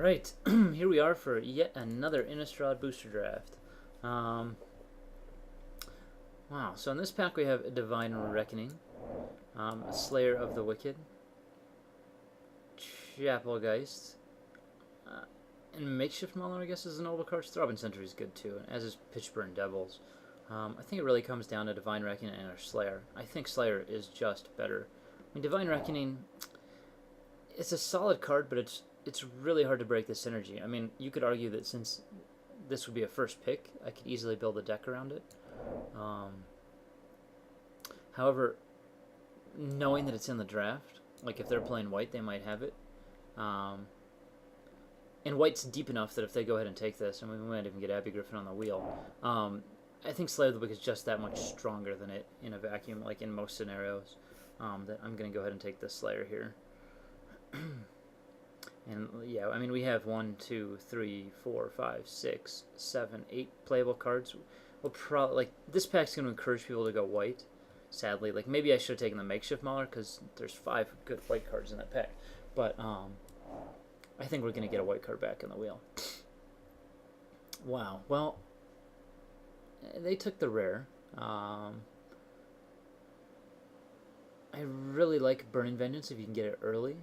Alright, here we are for yet another Innistrad booster draft. Wow, so in this pack we have a Divine Reckoning, a Slayer of the Wicked, Chapelgeist, and Makeshift Mauler, I guess, is a noble card. Throbbing Sentry is good too, as is Pitchburn Devils. I think it really comes down to Divine Reckoning and our Slayer. I think Slayer is just better. I mean, Divine Reckoning, it's a solid card, but it's really hard to break the synergy. I mean, you could argue that since this would be a first pick, I could easily build a deck around it. However, knowing that it's in the draft, like if they're playing white, they might have it. And white's deep enough that if they go ahead and take this, and we might even get Abby Griffin on the wheel, I think Slayer of the Wicked is just that much stronger than it in a vacuum, like in most scenarios, that I'm going to go ahead and take this Slayer here. And yeah, I mean, we have 1, 2, 3, 4, 5, 6, 7, 8 playable cards. We'll probably, like, this pack's going to encourage people to go white, sadly. Like, maybe I should have taken the Makeshift Mauler, because there's 5 good white cards in that pack. But I think we're going to get a white card back in the wheel. Wow, well, they took the rare. I really like Burning Vengeance if you can get it early.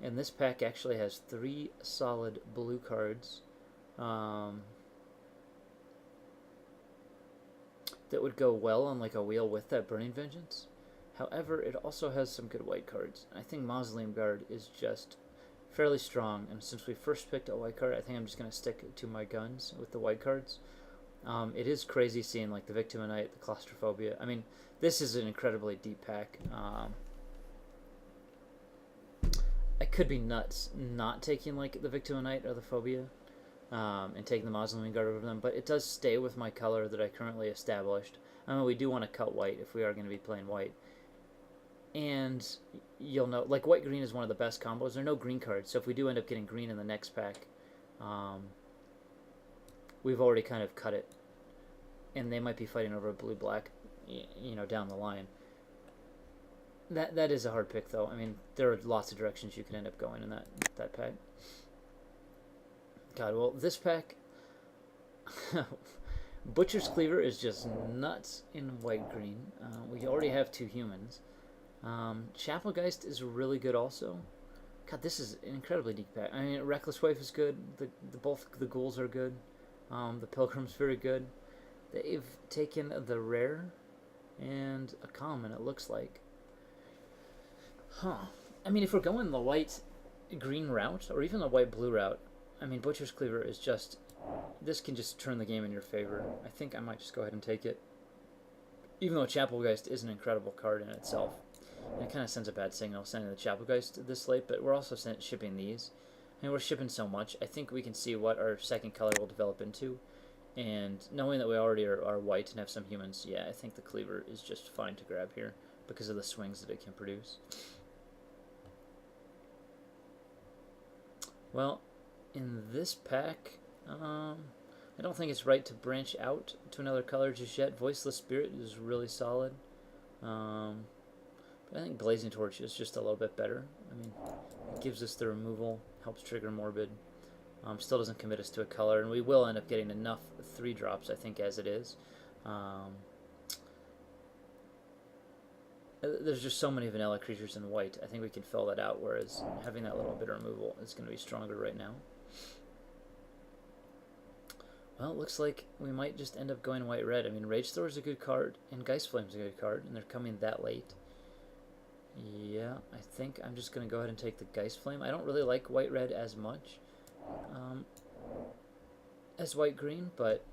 And this pack actually has 3 solid blue cards that would go well on like a wheel with that Burning Vengeance. However, it also has some good white cards. I think Mausoleum Guard is just fairly strong, and since we first picked a white card, I think I'm just going to stick to my guns with the white cards. It is crazy seeing like the Victimonite, the Claustrophobia. I mean, this is an incredibly deep pack. I could be nuts not taking like the Victimonite or the Phobia and taking the Mausoleum Guard over them, but it does stay with my color that I currently established. I mean, we do want to cut white if we are going to be playing white. And you'll know, like, white-green is one of the best combos. There are no green cards, so if we do end up getting green in the next pack, we've already kind of cut it. And they might be fighting over a blue-black, you know, down the line. That is a hard pick, though. I mean, there are lots of directions you can end up going in that pack. God, well, this pack... Butcher's Cleaver is just nuts in white-green. We already have 2 humans. Chapelgeist is really good also. God, this is an incredibly deep pack. I mean, Reckless Wife is good. Both the ghouls are good. The Pilgrim's very good. They've taken the rare and a common, it looks like. Huh. I mean, if we're going the white-green route, or even the white-blue route, I mean, Butcher's Cleaver is just... This can just turn the game in your favor. I think I might just go ahead and take it. Even though Chapelgeist is an incredible card in itself. And it kind of sends a bad signal sending the Chapelgeist this late, but we're also shipping these. I mean, we're shipping so much. I think we can see what our second color will develop into. And knowing that we already are white and have some humans, yeah, I think the Cleaver is just fine to grab here because of the swings that it can produce. Well, in this pack, I don't think it's right to branch out to another color just yet. Voiceless Spirit is really solid. But I think Blazing Torch is just a little bit better. I mean, it gives us the removal, helps trigger Morbid. Still doesn't commit us to a color, and we will end up getting enough 3-drops, I think, as it is. There's just so many vanilla creatures in white. I think we can fill that out, whereas having that little bit of removal is going to be stronger right now. Well, it looks like we might just end up going white-red. I mean, Rage Thrower is a good card, and Geist Flame is a good card, and they're coming that late. Yeah, I think I'm just going to go ahead and take the Geist Flame. I don't really like white-red as much as white-green, but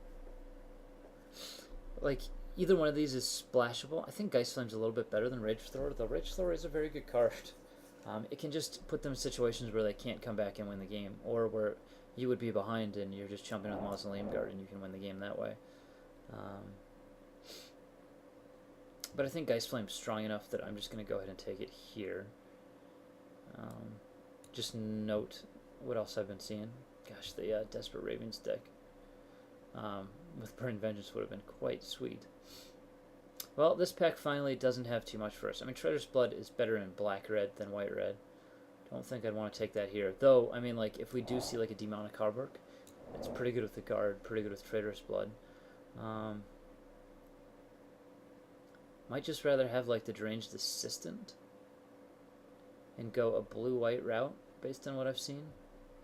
like either one of these is splashable. I think Geist Flame's a little bit better than Rage Thrower, though Rage Thrower is a very good card. It can just put them in situations where they can't come back and win the game, or where you would be behind and you're just jumping with Mausoleum Guard and you can win the game that way. But I think Geist Flame's strong enough that I'm just going to go ahead and take it here. Just note what else I've been seeing. Gosh, the Desperate Ravens deck with Burning Vengeance would have been quite sweet. Well, this pack finally doesn't have too much for us. I mean, Treader's Blood is better in black-red than white-red. Don't think I'd want to take that here. Though, I mean, like, if we do see, like, a Demonic Harburg, it's pretty good with the guard, pretty good with Traitorous Blood. Might just rather have, like, the Deranged Assistant and go a blue-white route, based on what I've seen.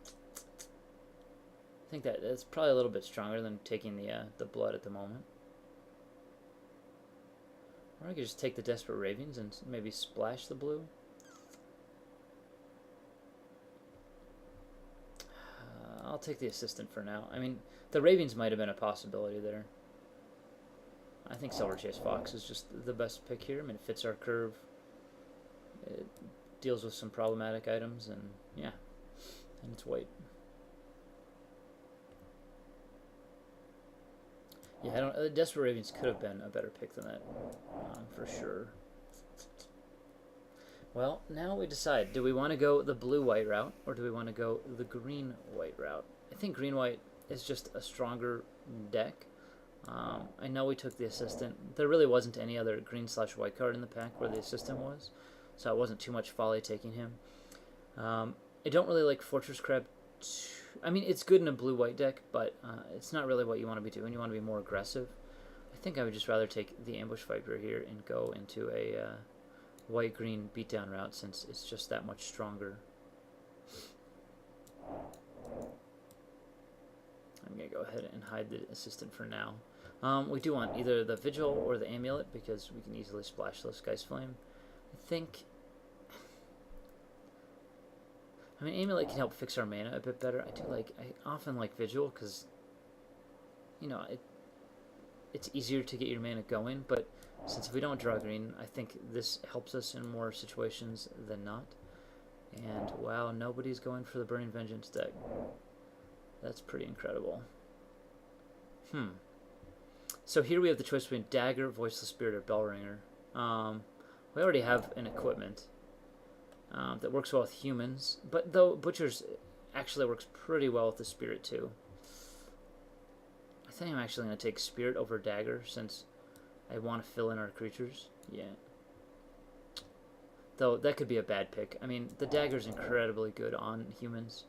I think that's probably a little bit stronger than taking the blood at the moment. Or I could just take the Desperate Ravens and maybe splash the blue. I'll take the Assistant for now. I mean, the Ravens might have been a possibility there. I think Silver Chase Fox is just the best pick here. I mean, it fits our curve. It deals with some problematic items, and yeah, and it's white. Yeah, I don't. Desperate Ravens could have been a better pick than that, for sure. Well, now we decide: do we want to go the blue-white route, or do we want to go the green-white route? I think green-white is just a stronger deck. I know we took the Assistant. There really wasn't any other green/white card in the pack where the Assistant was, so it wasn't too much folly taking him. I don't really like Fortress Crab. I mean, it's good in a blue-white deck, but it's not really what you want to be doing. You want to be more aggressive. I think I would just rather take the Ambush Viper here and go into a white-green beatdown route, since it's just that much stronger. I'm going to go ahead and hide the Assistant for now. We do want either the Vigil or the Amulet, because we can easily splash those Geist Flame. I mean, Amulet can help fix our mana a bit better. I often like Vigil, because, you know, it's easier to get your mana going, but since if we don't draw green, I think this helps us in more situations than not. And, wow, nobody's going for the Burning Vengeance deck. That's pretty incredible. So here we have the choice between Dagger, Voiceless Spirit, or Bellringer. We already have an equipment that works well with humans, but though Butcher's actually works pretty well with the Spirit too. I think I'm actually going to take Spirit over Dagger, since I want to fill in our creatures. Yeah. Though that could be a bad pick. I mean, the Dagger's incredibly good on humans.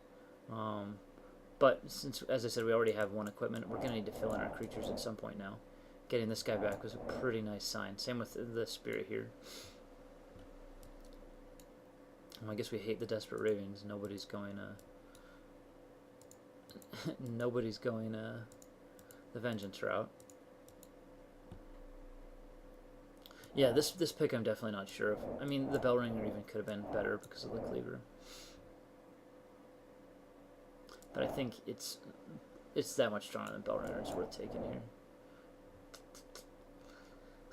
But since, as I said, we already have one equipment, we're going to need to fill in our creatures at some point now. Getting this guy back was a pretty nice sign. Same with the Spirit here. Well, I guess we hate the Desperate Ravens. Nobody's going the Vengeance route. Yeah, this pick I'm definitely not sure of. I mean, the Bellringer even could have been better because of the Cleaver. But I think it's that much stronger than Bellringer. It's worth taking here.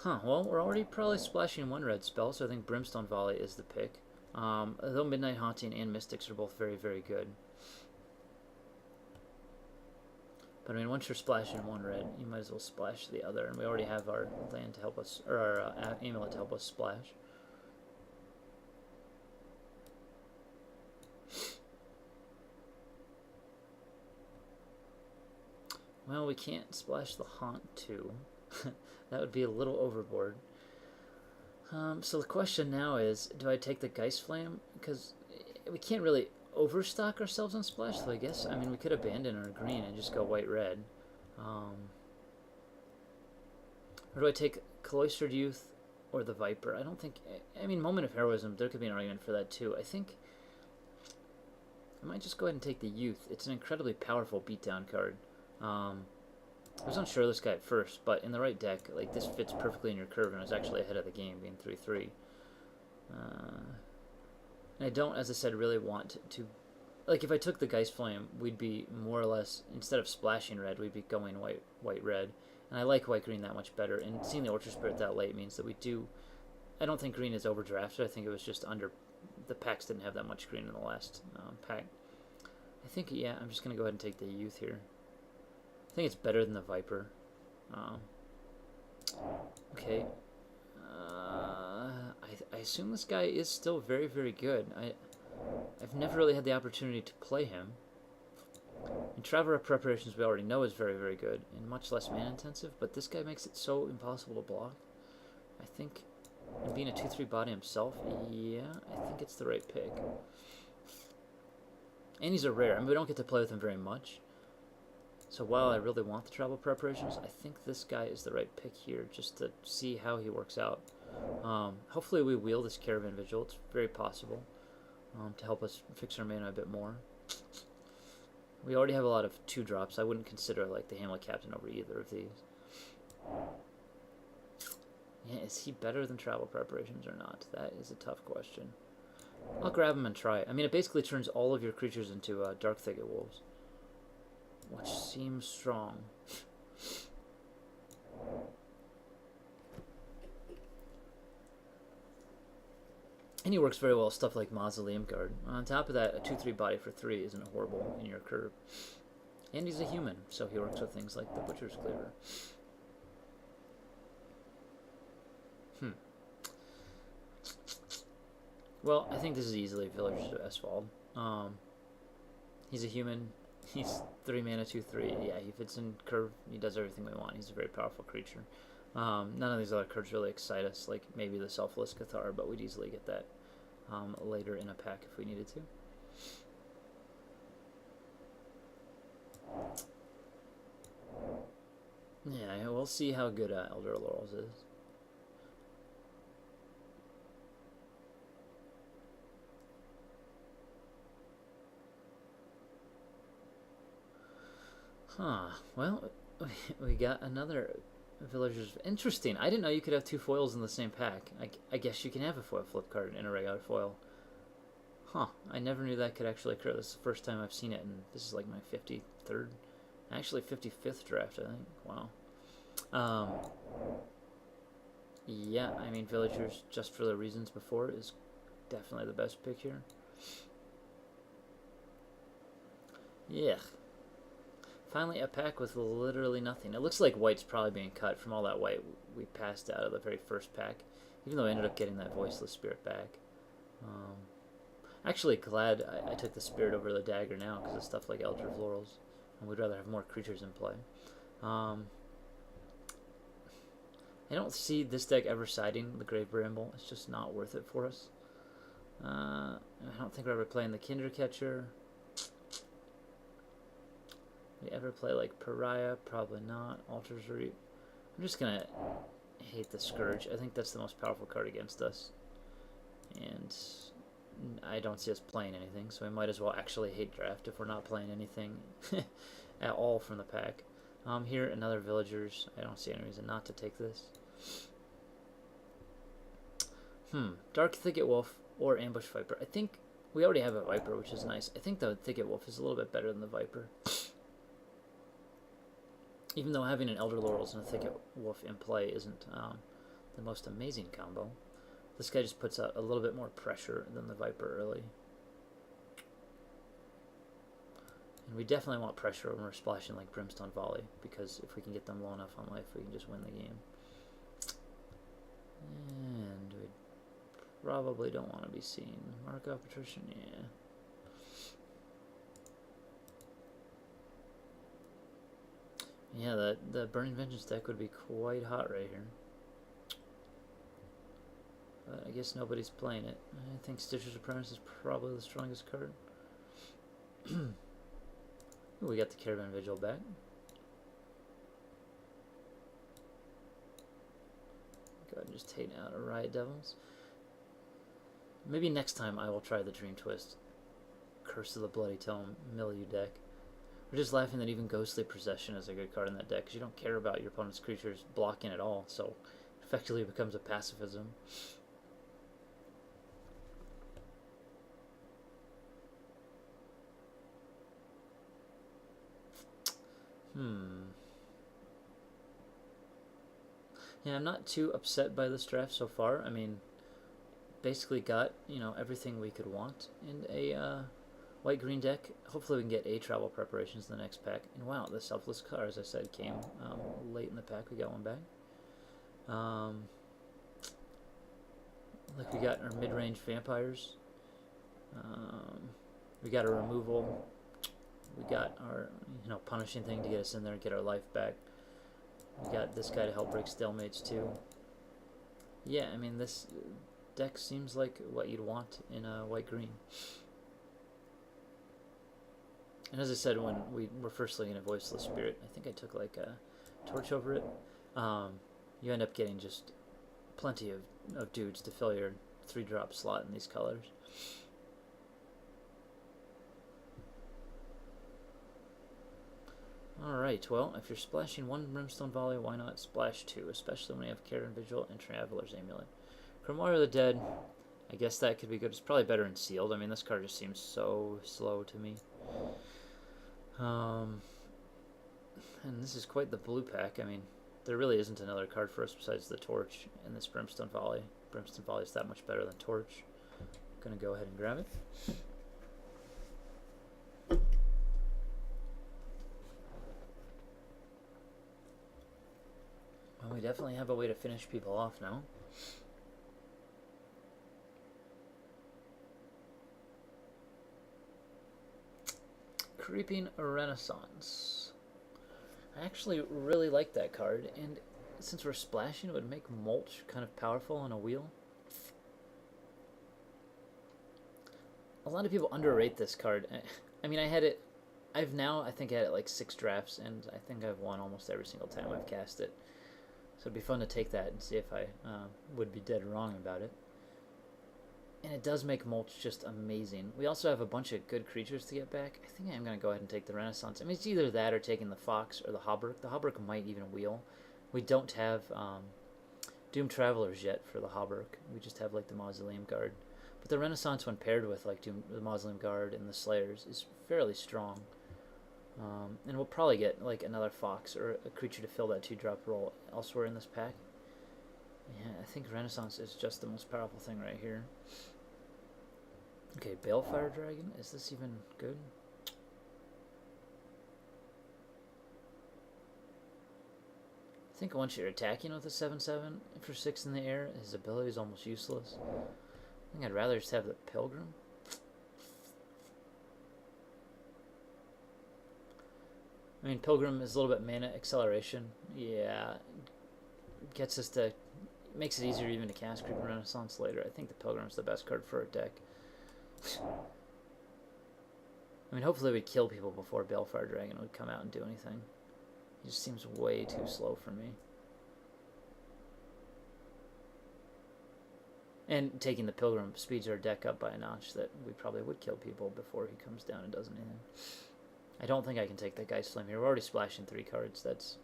Well, we're already probably splashing one red spell, so I think Brimstone Volley is the pick. Though Midnight Haunting and Mystics are both very, very good. But I mean, once you're splashing one red, you might as well splash the other, and we already have our land to help us, or our Amulet to help us splash. Well, we can't splash the Haunt too. That would be a little overboard. So the question now is, do I take the Geist Flame? Because we can't really overstock ourselves on splash, so I guess, I mean, we could abandon our green and just go white-red. Or do I take Cloistered Youth or the Viper? I don't think, I mean, Moment of Heroism, there could be an argument for that too. I think I might just go ahead and take the Youth. It's an incredibly powerful beatdown card. I was unsure of this guy at first, but in the right deck, like, this fits perfectly in your curve, and I was actually ahead of the game, being 3-3. And I don't, as I said, really want to... Like, if I took the Geist Flame, we'd be more or less, instead of splashing red, we'd be going white-red. And I like white-green that much better, and seeing the Orchard Spirit that late means that we do... I don't think green is overdrafted. I think it was just under... The packs didn't have that much green in the last pack. I think, yeah, I'm just going to go ahead and take the Youth here. I think it's better than the Viper. Okay. I assume this guy is still very, very good. I've never really had the opportunity to play him. And Traveler Preparations we already know is very, very good, and much less mana intensive, but this guy makes it so impossible to block. I think, and being a 2-3 body himself, yeah, I think it's the right pick. And he's a rare. I mean, we don't get to play with him very much. So while I really want the travel preparations, I think this guy is the right pick here, just to see how he works out. Hopefully we wheel this Caravan Vigil. It's very possible to help us fix our mana a bit more. We already have a lot of 2-drops. I wouldn't consider like the Hamlet Captain over either of these. Yeah, is he better than travel preparations or not? That is a tough question. I'll grab him and try it. I mean, it basically turns all of your creatures into Dark Thicket Wolves, which seems strong. And he works very well with stuff like Mausoleum Guard. On top of that, a 2/3 body for 3 isn't horrible in your curve. And he's a human, so he works with things like the Butcher's Cleaver. Well, I think this is easily Villagers of Eswald. He's a human. He's 3 mana, 2/3. Yeah, he fits in curve. He does everything we want. He's a very powerful creature. None of these other cards really excite us, like maybe the Selfless Cathar, but we'd easily get that later in a pack if we needed to. Yeah, we'll see how good Elder Laurels is. Huh. Well, we got another Villagers. Interesting. I didn't know you could have 2 foils in the same pack. I guess you can have a foil flip card in a regular foil. Huh. I never knew that could actually occur. This is the first time I've seen it, and this is like my 53rd, actually 55th draft, I think. Wow. Yeah, I mean, Villagers, just for the reasons before, is definitely the best pick here. Yeah. Finally, a pack with literally nothing. It looks like white's probably being cut from all that white we passed out of the very first pack, even though I ended up getting that Voiceless Spirit back. Actually glad I took the Spirit over the Dagger now, because of stuff like Elder of Laurels, and we'd rather have more creatures in play. I don't see this deck ever siding the Grave Bramble. It's just not worth it for us. I don't think we're ever playing the Kindercatcher. We ever play like Pariah? Probably not. Altar's Reap. I'm just gonna hate the Scourge. I think that's the most powerful card against us, and I don't see us playing anything, so we might as well actually hate draft if we're not playing anything at all from the pack. Here, another Villagers. I don't see any reason not to take this. Dark Thicket Wolf or Ambush Viper. I think we already have a Viper, which is nice. I think the Thicket Wolf is a little bit better than the Viper. Even though having an Elder Laurels and a Thicket Wolf in play isn't the most amazing combo, this guy just puts out a little bit more pressure than the Viper early. And we definitely want pressure when we're splashing like Brimstone Volley, because if we can get them low enough on life, we can just win the game. And we probably don't want to be seen. Mark off Patrician, yeah. Yeah, the Burning Vengeance deck would be quite hot right here. But I guess nobody's playing it. I think Stitcher's Apprentice is probably the strongest card. Ooh, we got the Caravan Vigil back. Go ahead and just take out a Riot Devils. Maybe next time I will try the Dream Twist. Curse of the Bloody Tome Milieu deck. We're just laughing that even Ghostly Procession is a good card in that deck, because you don't care about your opponent's creatures blocking at all, so it effectively becomes a pacifism. Yeah, I'm not too upset by this draft so far. I mean, basically got, you know, everything we could want in a white-green deck. Hopefully we can get a travel preparations in the next pack. And wow, the Selfless Car, as I said, came late in the pack. We got one back. Like we got our mid-range vampires. We got a removal. We got our, you know, punishing thing to get us in there and get our life back. We got this guy to help break stalemates too. Yeah, I mean, this deck seems like what you'd want in a white-green. And as I said, when we were first looking at Voiceless Spirit, I think I took like a torch over it. You end up getting just plenty of dudes to fill your 3-drop slot in these colors. Alright, well, if you're splashing 1 Brimstone Volley, why not splash 2, especially when you have Care and Vigil and Traveler's Amulet. Grimoire of the Dead, I guess that could be good. It's probably better in Sealed. I mean, this card just seems so slow to me. And this is quite the blue pack. I mean, there really isn't another card for us besides the Torch and this Brimstone Volley. Brimstone Volley is that much better than Torch. I'm going to go ahead and grab it. Well, we definitely have a way to finish people off now. Creeping Renaissance. I actually really like that card, and since we're splashing, it would make mulch kind of powerful on a wheel. A lot of people underrate this card. I mean, I had it, I think I had it like 6 drafts, and I think I've won almost every single time I've cast it. So it'd be fun to take that and see if I would be dead wrong about it. And it does make mulch just amazing. We also have a bunch of good creatures to get back. I think I'm going to go ahead and take the Renaissance. I mean, it's either that or taking the Fox or the Hauberk. The Hauberk might even wheel. We don't have Doom Travelers yet for the Hauberk. We just have like the Mausoleum Guard. But the Renaissance, when paired with like the Mausoleum Guard and the Slayers, is fairly strong. And we'll probably get like another Fox or a creature to fill that 2-drop role elsewhere in this pack. Yeah, I think Renaissance is just the most powerful thing right here. Okay, Balefire Dragon. Is this even good? I think once you're attacking with a 7/7 for 6 in the air, his ability is almost useless. I think I'd rather just have the Pilgrim. I mean, Pilgrim is a little bit mana acceleration. Yeah, gets us to, makes it easier even to cast Creeping Renaissance later. I think the Pilgrim's the best card for our deck. I mean, hopefully we'd kill people before Balefire Dragon would come out and do anything. He just seems way too slow for me. And taking the Pilgrim speeds our deck up by a notch that we probably would kill people before he comes down and does anything. I don't think I can take that Geist Flame here. We're already splashing 3 cards. That's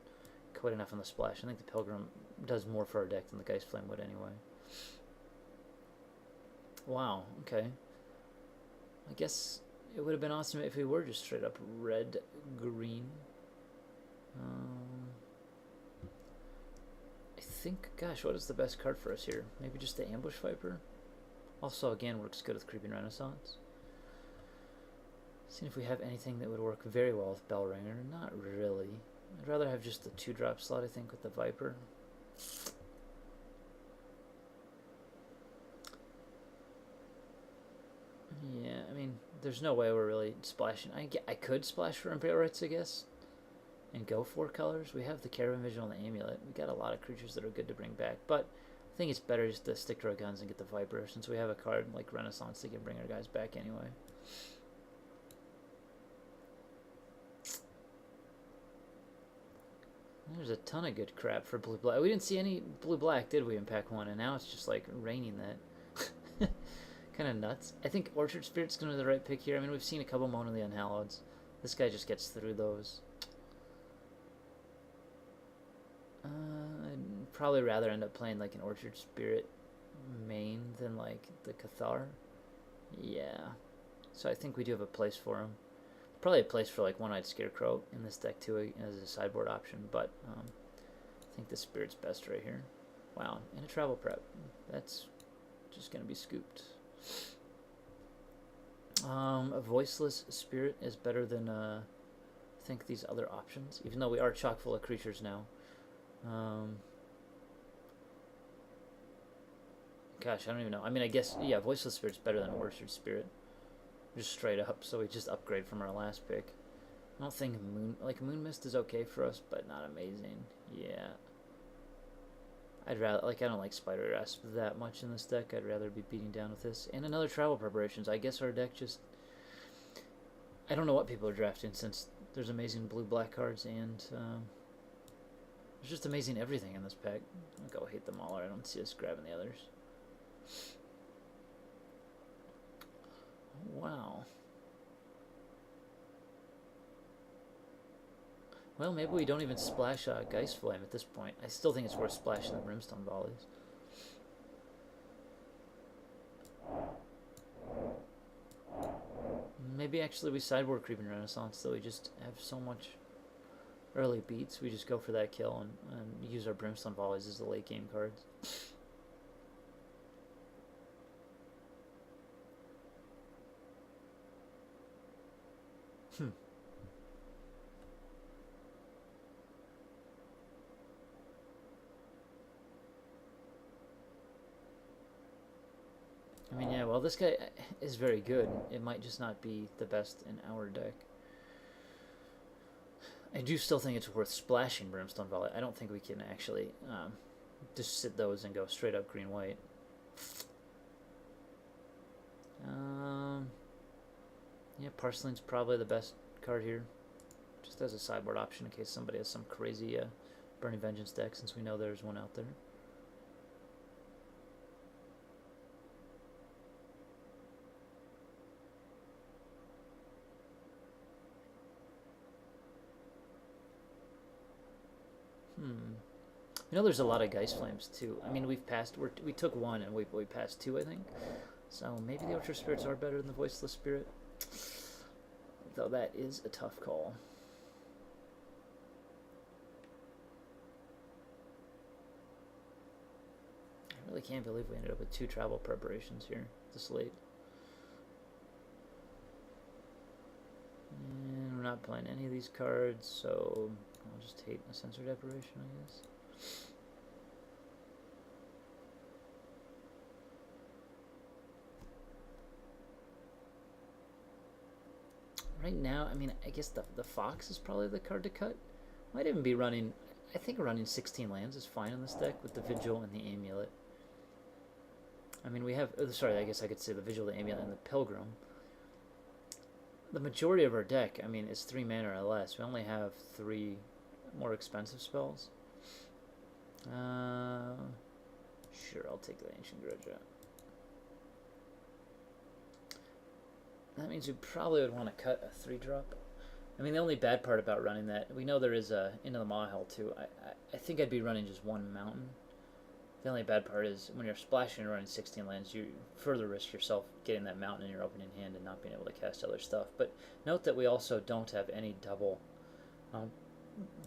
quite enough on the splash. I think the Pilgrim does more for our deck than the Geist Flame would anyway. Wow, okay. I guess it would have been awesome if we were just straight up red-green. I think, gosh, what is the best card for us here? Maybe just the Ambush Viper? Also, again, works good with Creeping Renaissance. Seeing if we have anything that would work very well with Bellringer. Not really. I'd rather have just the 2-drop slot, I think, with the Viper. Yeah, I mean, there's no way we're really splashing. I could splash for Imperial Rights, I guess, and go 4 colors. We have the Caravan Vigil and the Amulet. We got a lot of creatures that are good to bring back, but I think it's better just to stick to our guns and get the Viper, since we have a card like Renaissance that can bring our guys back anyway. There's a ton of good crap for blue-black. We didn't see any blue-black, did we, in pack 1? And now it's just like raining that. Kind of nuts. I think Orchard Spirit's going to be the right pick here. I mean, we've seen a couple Moan of the Unhalloweds. This guy just gets through those. I'd probably rather end up playing like an Orchard Spirit main than like the Cathar. Yeah. So I think we do have a place for him. Probably a place for like One-Eyed Scarecrow in this deck too as a sideboard option, but I think the Spirit's best right here. Wow, and a Travel Prep. That's just going to be scooped. A Voiceless Spirit is better than I think these other options, even though we are chock full of creatures now. Gosh, I don't even know. I mean, I guess, yeah, Voiceless Spirit's better than Orchard Spirit. Just straight up, so we just upgrade from our last pick. I don't think Moon Mist is okay for us, but not amazing. Yeah. I'd rather, I don't like Spider Rasp that much in this deck. I'd rather be beating down with this. And another Travel Preparations. I guess our deck just, I don't know what people are drafting since there's amazing blue-black cards and there's just amazing everything in this pack. I'll go hit them all, or I don't see us grabbing the others. Wow. Well, maybe we don't even splash Geist Flame at this point. I still think it's worth splashing the Brimstone Volleys. Maybe actually we sideboard Creeping Renaissance, so we just have so much early beats. We just go for that kill and use our Brimstone Volleys as the late game cards. I mean, yeah, well, this guy is very good. It might just not be the best in our deck. I do still think it's worth splashing Brimstone Volley. I don't think we can actually just sit those and go straight up green-white. Yeah, Parceling's probably the best card here. Just as a sideboard option in case somebody has some crazy Burning Vengeance deck, since we know there's one out there. You know, there's a lot of Geist Flames too. I mean, we took one and we passed two, I think. So maybe the Orchard Spirits are better than the Voiceless Spirit. Though that is a tough call. I really can't believe we ended up with 2 travel preparations here this late. And we're not playing any of these cards, so I'll just hate a Sensor Deprivation, I guess. Right now, I mean, I guess the Fox is probably the card to cut. Might even be running, I think running 16 lands is fine on this deck with the Vigil and the Amulet. I mean, we have, sorry, I guess I could say the Vigil, the Amulet, and the Pilgrim. The majority of our deck, I mean, is 3 mana or less. We only have 3 more expensive spells. Sure, I'll take the Ancient Grudge out. That means we probably would want to cut a 3-drop. I mean, the only bad part about running that, we know there is a Into the Maw Hell too. I think I'd be running just 1 mountain. The only bad part is when you're splashing and running 16 lands, you further risk yourself getting that mountain in your opening hand and not being able to cast other stuff. But note that we also don't have any double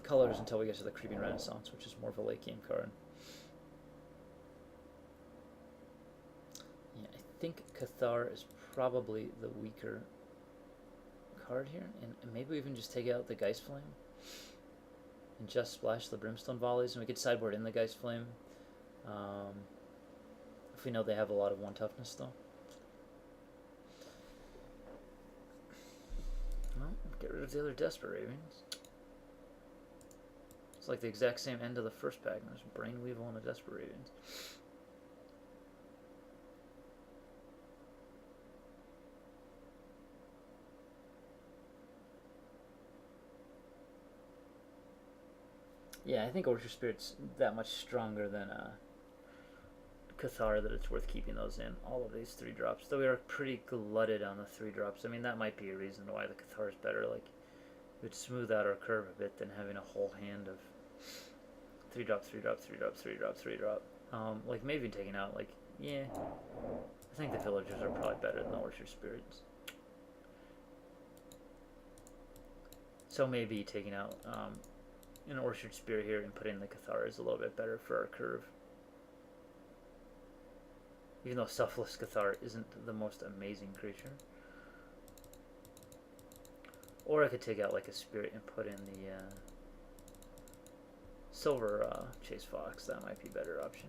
colors until we get to the Creeping Renaissance, which is more of a late game card. Yeah, I think Cathar is probably the weaker card here, and maybe we even just take out the Geist Flame and just splash the Brimstone Volleys, and we could sideboard in the Geist Flame if we know they have a lot of 1 toughness though. Well, get rid of the other Desperate Ravings. It's like the exact same end of the first pack. There's a Brain Weevil and a Desperate Ravings. Yeah, I think Orchard Spirit's that much stronger than Cathar that it's worth keeping those in. All of these 3 drops. Though we are pretty glutted on the 3 drops. I mean, that might be a reason why the Cathar is better. Like, it would smooth out our curve a bit than having a whole hand of 3 drop, 3 drop, 3 drop, 3 drop, 3 drop. Like, maybe taking out, like, yeah. I think the Villagers are probably better than the Orchard Spirits. So maybe taking out an Orchard Spirit here and putting the Cathar is a little bit better for our curve. Even though Selfless Cathar isn't the most amazing creature. Or I could take out like a Spirit and put in the Silver Chase Fox. That might be a better option.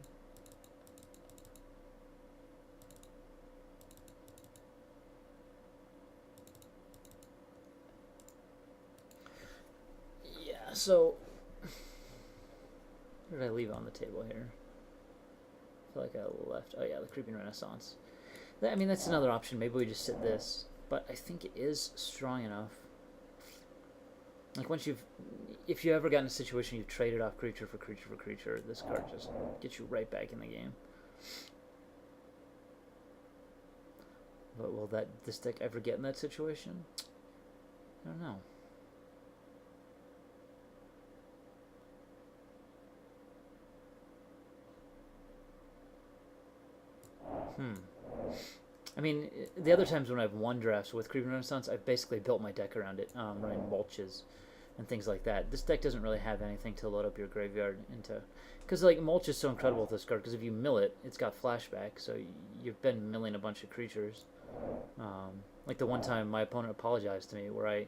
Yeah, so what did I leave on the table here? I feel like I left. Oh yeah, the Creeping Renaissance. I mean, that's another option. Maybe we just sit this but I think it is strong enough. Like once if you ever got in a situation you've traded off creature for creature for creature, this card just gets you right back in the game. But will this deck ever get in that situation? I don't know. I mean, the other times when I've won drafts with Creeping Renaissance, I've basically built my deck around it, running mulches and things like that. This deck doesn't really have anything to load up your graveyard into, because like mulch is so incredible with this card. Because if you mill it, it's got flashback, so you've been milling a bunch of creatures. Like the one time my opponent apologized to me where I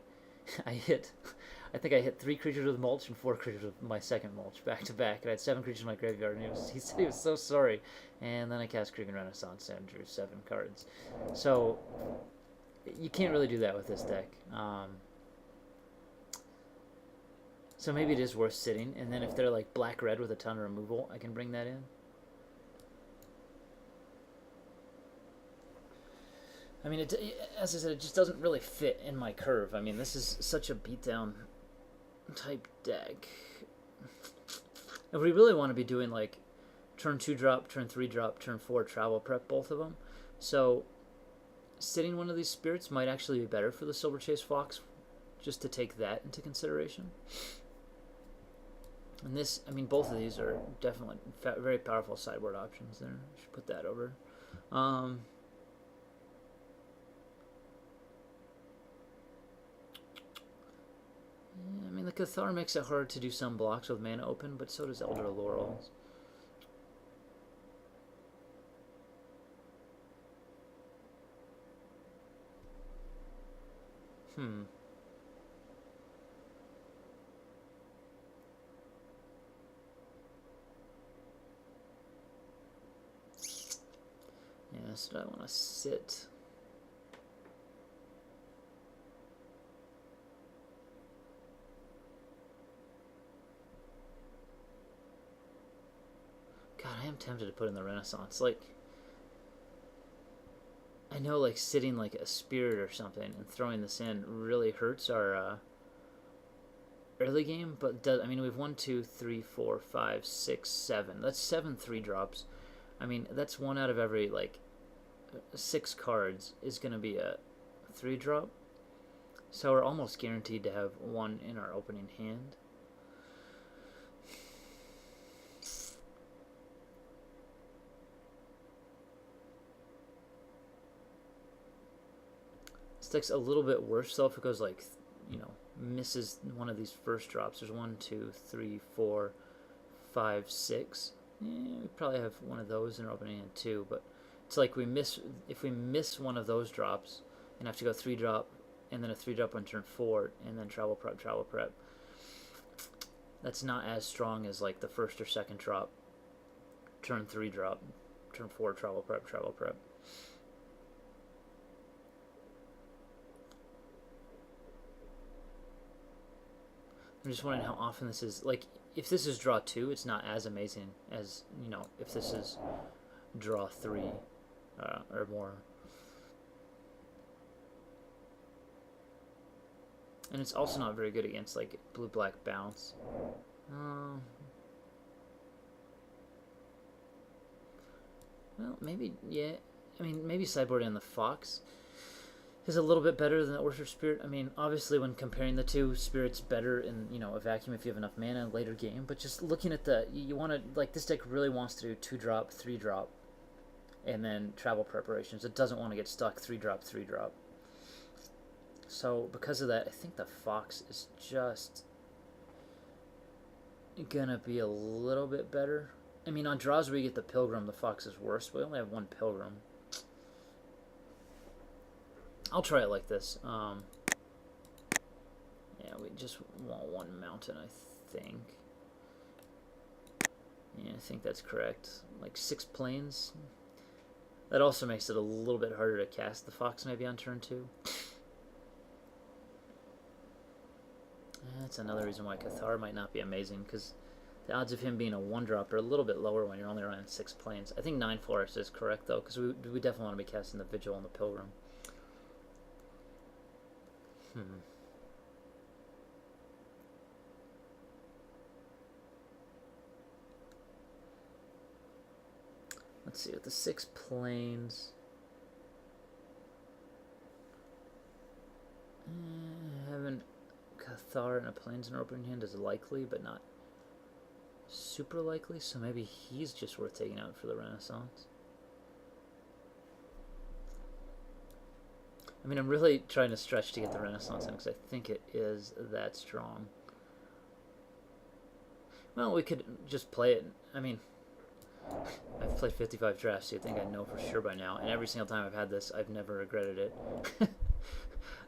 think I hit 3 creatures with mulch and 4 creatures with my second mulch back to back, and I had 7 creatures in my graveyard, and he said he was so sorry. And then I cast Creeping Renaissance and drew 7 cards. So you can't really do that with this deck. So maybe it is worth sitting, and then if they're like black-red with a ton of removal, I can bring that in. I mean, as I said, it just doesn't really fit in my curve. I mean, this is such a beatdown type deck. If we really want to be doing like turn 2 drop, turn 3 drop, turn 4 travel prep, both of them. So sitting one of these spirits might actually be better for the Silver Chase Fox, just to take that into consideration. And this, I mean, both of these are definitely very powerful sideboard options there. I should put that over. I mean, the Cathar makes it hard to do some blocks with mana open, but so does Elder Laurels. Yeah, so I want to sit. God, I am tempted to put in the Renaissance. Like, I know, like, sitting like a spirit or something and throwing this in really hurts our early game, but I mean, we've 1, 2, 3, 4, 5, 6, 7. That's 7 3-drops. I mean, that's 1 out of every, like, 6 cards is going to be a 3-drop. So we're almost guaranteed to have 1 in our opening hand. This deck's a little bit worse though if it goes like, you know, misses one of these first drops. There's 1, 2, 3, 4, 5, 6. We probably have one of those in our opening hand too, but it's like if we miss one of those drops and have to go 3-drop and then a 3-drop on turn 4 and then travel prep. That's not as strong as like the first or second drop, turn 3-drop, turn 4 travel prep. I'm just wondering how often this is. Like, if this is draw 2, it's not as amazing as, you know, if this is draw 3 or more. And it's also not very good against, like, blue-black bounce. Well, maybe, yeah. I mean, maybe sideboarding on the Fox is a little bit better than the Orchard Spirit. I mean, obviously when comparing the two, Spirit's better in, you know, a vacuum if you have enough mana later game, but just looking at you want to, like, this deck really wants to do 2-drop, 3-drop, and then travel preparations. It doesn't want to get stuck 3-drop, 3-drop. So because of that, I think the Fox is just gonna be a little bit better. I mean, on draws where you get the Pilgrim, the Fox is worse, but we only have 1 Pilgrim. I'll try it like this. Yeah, we just want 1 mountain, I think. Yeah, I think that's correct. Like 6 plains. That also makes it a little bit harder to cast the Fox maybe on turn 2. That's another reason why Cathar might not be amazing, because the odds of him being a 1-drop are a little bit lower when you're only running 6 plains. I think 9 Forest is correct, though, because we definitely want to be casting the Vigil and the Pilgrim. Let's see, with the 6 planes... having Cathar and a planes in our opening hand is likely, but not super likely, so maybe he's just worth taking out for the Renaissance. I mean, I'm really trying to stretch to get the Renaissance in because I think it is that strong. Well, we could just play it. I mean, I've played 55 drafts, so you think I know for sure by now, and every single time I've had this, I've never regretted it.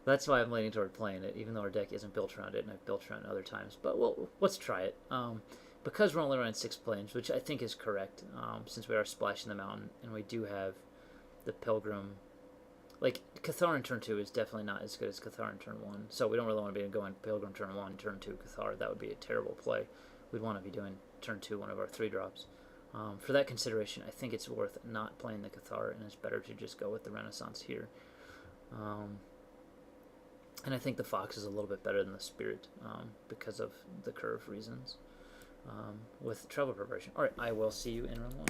That's why I'm leaning toward playing it, even though our deck isn't built around it, and I've built around it other times. But well, let's try it. Because we're only running 6 planes, which I think is correct, since we are splashing the mountain, and we do have the Pilgrim. Like, Cathar in turn 2 is definitely not as good as Cathar in turn 1, so we don't really want to be going Pilgrim turn 1, turn 2 Cathar. That would be a terrible play. We'd want to be doing turn 2 one of our 3-drops. For that consideration, I think it's worth not playing the Cathar, and it's better to just go with the Renaissance here. And I think the Fox is a little bit better than the Spirit because of the curve reasons with travel preparation. Alright, I will see you in round 1.